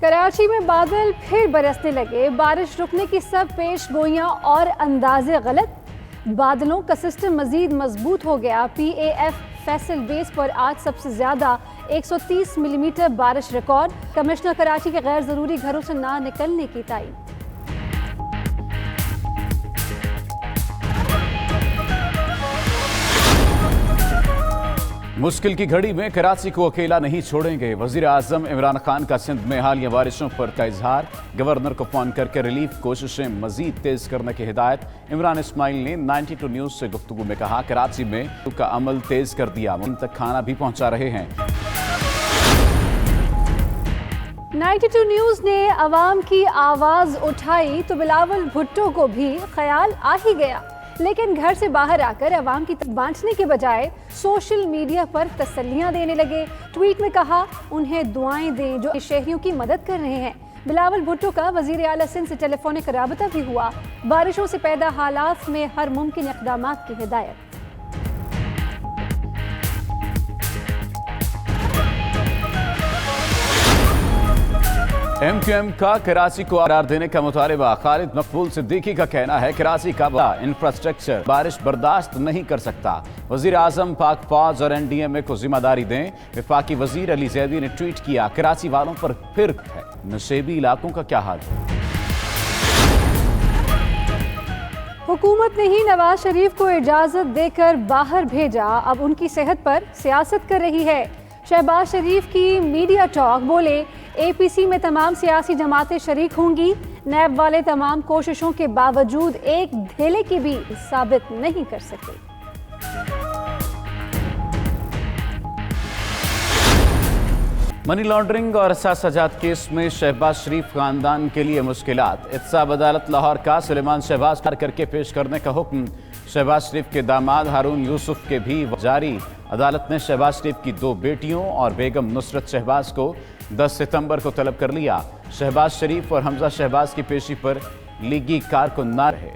कराची में बादल फिर बरसने लगे, बारिश रुकने की सब पेश गोइयां और अंदाजे गलत। बादलों का सिस्टम मजीद मजबूत हो गया। PAF फैसल बेस पर आज सबसे ज्यादा 130 मिलीमीटर बारिश रिकॉर्ड। कमिश्नर कराची के गैर जरूरी घरों से ना निकलने की ताकीद। मुश्किल की घड़ी में कराची को अकेला नहीं छोड़ेंगे। वजीर आजम इमरान खान का सिंध में हालिया बारिशों पर का इजहार। गवर्नर को फोन करके रिलीफ कोशिशें मजीद तेज करने की हिदायत। इमरान इस्माइल ने 92 न्यूज से गुफ्तगू में कहा, कराची में का अमल तेज कर दिया, उन तक खाना भी पहुंचा रहे हैं। 92 न्यूज ने अवाम की आवाज उठाई तो बिलावल भुट्टो को भी ख्याल आ ही गया, लेकिन घर से बाहर आकर अवाम की बांटने के बजाय सोशल मीडिया पर तसल्लियां देने लगे। ट्वीट में कहा, उन्हें दुआएं दें जो शहरियों की मदद कर रहे हैं। बिलावल भुट्टो का वजीर आला सिंध से टेलीफोनिक राबता भी हुआ। बारिशों से पैदा हालात में हर मुमकिन इक़दाम की हिदायत। MQM का कराची को करार देने का मुतालबा। खालिद मकबूल सिद्दीकी का कहना है, कराची का इंफ्रास्ट्रक्चर बारिश बर्दाश्त नहीं कर सकता। वजीर आजम पाक फौज और NDMA को जिम्मेदारी दें। वफाकी वजीर अली जैदी ने ट्वीट किया, कराची वालों पर फिर है, नशेबी इलाकों का क्या हाल है। हुकूमत ने ही नवाज शरीफ को इजाजत देकर बाहर भेजा, अब उनकी सेहत पर सियासत कर रही है। शहबाज शरीफ की मीडिया टॉक, बोले APC में तमाम सियासी जमातें शरीक होंगी। नैब वाले तमाम कोशिशों के बावजूद एक धेले की भी साबित नहीं कर सके। मनी लॉन्ड्रिंग और साजात केस में शहबाज शरीफ खानदान के लिए मुश्किलात। एहतसाब अदालत लाहौर का सुलेमान शहबाज करके पेश करने का हुक्म। शहबाज शरीफ के दामाद हारून यूसुफ के भी जारी। अदालत ने शहबाज शरीफ की 2 बेटियों और बेगम नुसरत शहबाज को 10 सितंबर को तलब कर लिया। शहबाज शरीफ और हमजा शहबाज की पेशी पर लीगी कारकुन ना रहे।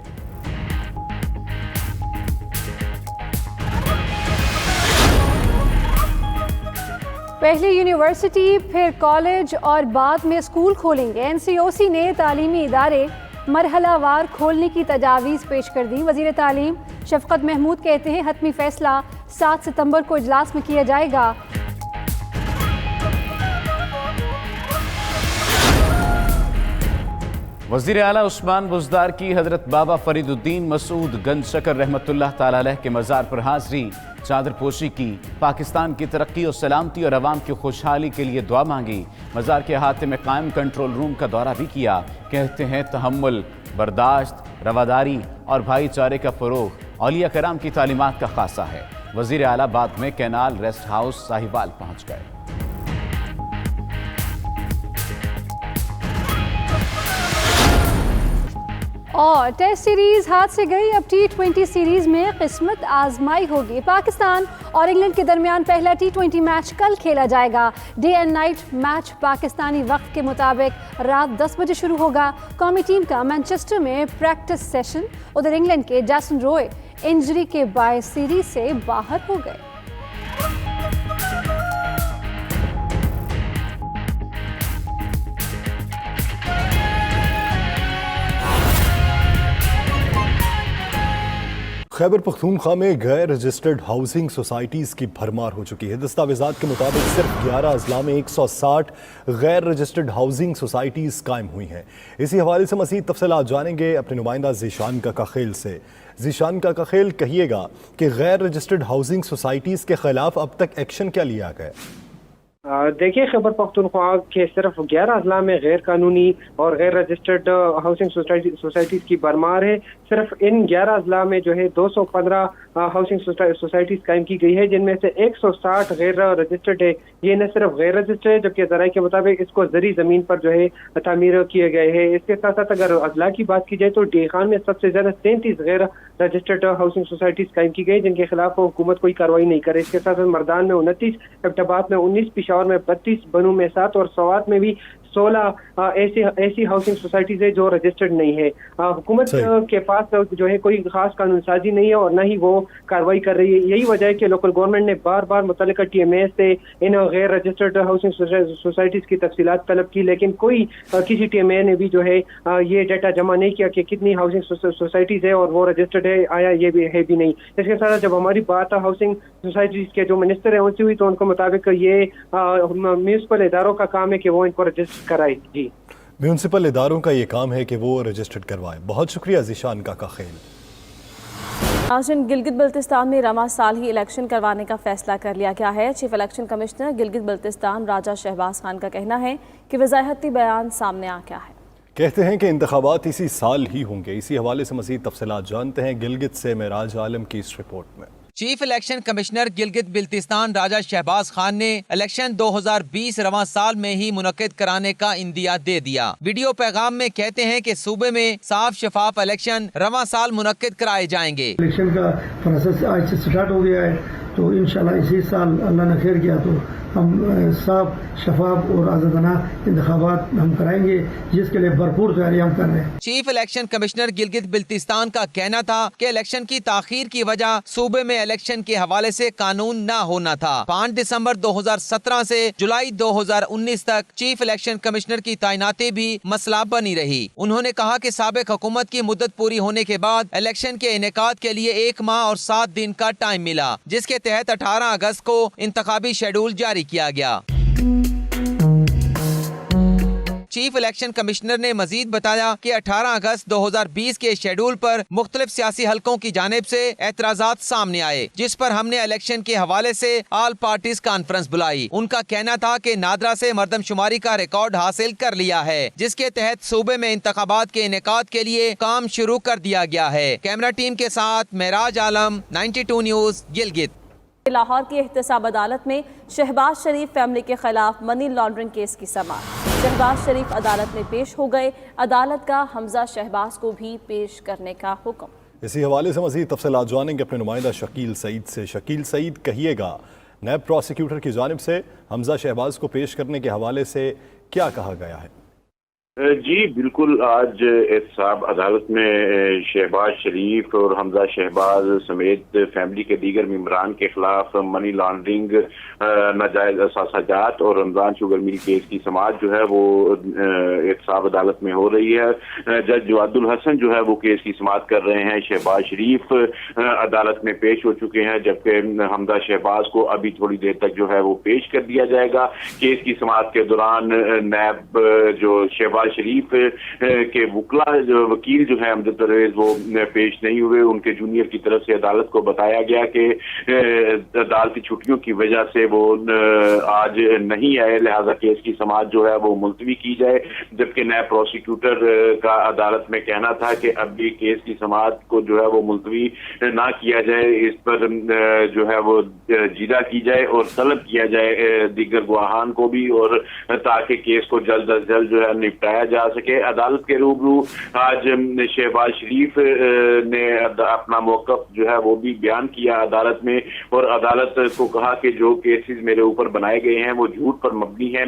पहले यूनिवर्सिटी, फिर कॉलेज और बाद में स्कूल खोलेंगे। NCOC ने तालीमी इदारे मरहलावार खोलने की तजावीज़ पेश कर दी। वज़ीर तालीम शफकत महमूद कहते हैं, हतमी फैसला 7 सितंबर को इजलास में किया जाएगा। वज़ीर आला उस्मान बुज़दार की हज़रत बाबा फरीदुद्दीन मसूद गंज शकर रहमतुल्लाह ताला अलैह के मज़ार पर हाज़री, चादर पोशी की। पाकिस्तान की तरक्की और सलामती और अवाम की खुशहाली के लिए दुआ मांगी। मज़ार के अहाते में कायम कंट्रोल रूम का दौरा भी किया। कहते हैं, तहम्मुल, बर्दाश्त, रवादारी और भाईचारे का फ़रोग़ औलिया कराम की तालीमात का खासा है। वज़ीर आला बाद में कैनाल रेस्ट हाउस साहिवाल पहुँच गए। और टेस्ट सीरीज हाथ से गई, अब T20 सीरीज में किस्मत आजमाई होगी। पाकिस्तान और इंग्लैंड के दरमियान पहला T20 मैच कल खेला जाएगा। Day and night match Pakistani वक्त के मुताबिक रात 10 बजे शुरू होगा। कौमी टीम का मैनचेस्टर में प्रैक्टिस सेशन। उधर इंग्लैंड के जैसन रॉय इंजरी के बायस सीरीज से बाहर हो गए। खैबर पख्तूनख्वा में गैर रजिस्टर्ड हाउसिंग सोसाइटीज़ की भरमार हो चुकी है। दस्तावेज़ात के मुताबिक सिर्फ 11 अजला में 160 गैर रजिस्टर्ड हाउसिंग सोसाइटीज़ कायम हुई हैं। इसी हवाले से मज़ीद तफसीलात जानेंगे अपने नुमाइंदा ज़ीशान काकाखेल से। ज़ीशान काकाखेल, कहिएगा कि गैर रजिस्टर्ड हाउसिंग सोसाइटीज़ के खिलाफ अब तक एक्शन क्या लिया गया? देखिए, खैबर पख्तूनख्वा के सिर्फ 11 अजला में गैर कानूनी और गैर रजिस्टर्ड हाउसिंग सोसाइटीज़ की भरमार है। सिर्फ इन 11 अजला में जो है 215 हाउसिंग सोसाइटीज़ कायम की गई है, जिनमें से 160 गैर रजिस्टर्ड है। ये न सिर्फ गैर रजिस्टर्ड है, जबकि ज़राए के मुताबिक इसको ज़री ज़मीन पर जो है तामीर किए गए हैं। इसके साथ साथ अगर अजला की बात की जाए तो डे खान में सबसे ज़्यादा 33 गैर रजिस्टर्ड हाउसिंग सोसाइटीज़ कायम की गई, जिनके खिलाफ हुकूमत कोई कार्रवाई नहीं करे। इसके साथ साथ मर्दान में 29, एबटाबाद में 19, पिशावर में 32, बनू में 7 और सवात में भी 16 ऐसी हाउसिंग सोसाइटीज है जो रजिस्टर्ड नहीं है। हुकूमत के पास जो है कोई खास कानून साजी नहीं है और न ही वो कार्रवाई कर रही है। यही वजह है कि लोकल गवर्नमेंट ने बार बार मुतल्लिका TMA से इन गैर रजिस्टर्ड हाउसिंग सोसाइटीज की तफसीलात तलब की, लेकिन किसी TMA ने भी जो है ये डाटा जमा नहीं किया कि कितनी हाउसिंग सोसाइटीज है और वो रजिस्टर्ड है आया, ये भी है भी नहीं। इसके साथ जब हमारी बात हाउसिंग सोसाइटीज के जो मिनिस्टर है उनसे हुई तो उनके मुताबिक ये म्यूनिसिपल इदारों का काम है कि वो इनको रजिस्टर कराए। जी, म्यूनिसिपल इदारों का ये काम है कि वो रजिस्टर्ड करवाए। बहुत शुक्रिया ज़ीशान काका खेल। नाज़रीन, गिलगित बल्तिस्तान में रवा साल ही इलेक्शन करवाने का फैसला कर लिया गया है। Chief election commissioner Gilgit Baltistan Raja Shahbaz Khan का कहना है कि वजाहती बयान सामने आ गया है। कहते हैं कि इंतखाबात इसी साल ही होंगे। इसी हवाले से मज़ीद तफसीलात जानते हैं गिलगित से मेराज आलम की इस रिपोर्ट में। Chief election commissioner Gilgit Baltistan राजा शहबाज खान ने इलेक्शन 2020 रवां साल में ही मुनक्किद कराने का इंदिया दे दिया। वीडियो पैगाम में कहते हैं कि सूबे में साफ शफाफ इलेक्शन रवां साल मुनक्किद कराए जाएंगे। इलेक्शन का प्रोसेस आज से स्टार्ट हो गया है, तो इंशाल्लाह इसी साल अल्लाह ने खैर किया तो हम साफ शफाफ और आज़ादाना इंतखाबात हम कराएंगे, जिसके लिए भरपूर तैयारी हम कर रहे हैं। Chief election commissioner Gilgit Baltistan का कहना था कि इलेक्शन की ताखीर की वजह सूबे में इलेक्शन के हवाले से कानून न होना था। 5 दिसंबर 2017 से जुलाई 2019 तक चीफ इलेक्शन कमिश्नर की तैनाती भी मसला बनी रही। उन्होंने कहा कि साबिक हुकूमत की मुद्दत पूरी होने के बाद इलेक्शन के इनेकाद के लिए 1 माह और 7 दिन का टाइम मिला, जिसके तहत 18 अगस्त को इंतखाबी शेड्यूल जारी किया गया। चीफ इलेक्शन कमिश्नर ने मजीद बताया कि 18 अगस्त 2020 के शेड्यूल पर मुख्तलिफ सियासी हलकों की जानिब से एतराजात सामने आए, जिस पर हमने इलेक्शन के हवाले से ऑल पार्टीज कॉन्फ्रेंस बुलाई। उनका कहना था कि नादरा से मरदमशुमारी का रिकॉर्ड हासिल कर लिया है, जिसके तहत सूबे में इंतखाबात के इनेकाद के लिए काम शुरू कर दिया गया है। कैमरा टीम के साथ मेराज आलम, 92 न्यूज, गिलगित। लाहौर की एहतसाब अदालत में शहबाज शरीफ फैमिली के खिलाफ मनी लॉन्ड्रिंग केस की समाअत। शहबाज शरीफ अदालत में पेश हो गए। अदालत का हमजा शहबाज को भी पेश करने का हुक्म। इसी हवाले से मज़ीद तफसीलात जानेंगे अपने नुमाइंदा शकील सईद से। शकील सईद, कहिएगा, नैब प्रोसिक्यूटर की जानिब से हमजा शहबाज को पेश करने के हवाले से क्या कहा गया है? जी बिल्कुल, आज एहतसाब अदालत में शहबाज शरीफ और हमजा शहबाज समेत फैमिली के दीगर मेंबरान के खिलाफ मनी लॉन्ड्रिंग, नाजायज असासाजात और रमजान शुगर मिल केस की समाअत जो है वो एहतसाब अदालत में हो रही है। जज जवादुल हसन जो है वो केस की समाअत कर रहे हैं। शहबाज शरीफ अदालत में पेश हो चुके हैं, जबकि हमजा शहबाज को अभी थोड़ी देर तक जो है वो पेश कर दिया जाएगा। केस की समाअत के दौरान नैब जो शहबाज शरीफ के वकील जो है अमजद परवेज वो पेश नहीं हुए। उनके जूनियर की तरफ से अदालत को बताया गया कि अदालती छुट्टियों की वजह से वो आज नहीं आए, लिहाजा केस की समाअत जो है वो मुलतवी की जाए। जबकि नैब प्रोसिक्यूटर का अदालत में कहना था कि अभी केस की समाअत को जो है वो मुलतवी ना किया जाए, इस पर जो है वो जिदा की जाए और तलब किया जाए दीगर गवाहान को भी, और ताकि केस को जल्द अज जल्द जो है निपटाया जा सके। अदालत के रूबरू आज शहबाज शरीफ ने अपना मौक़िफ़ जो है वो भी बयान किया अदालत में, और अदालत को कहा कि जो केसेस मेरे ऊपर बनाए गए हैं वो झूठ पर मबनी है।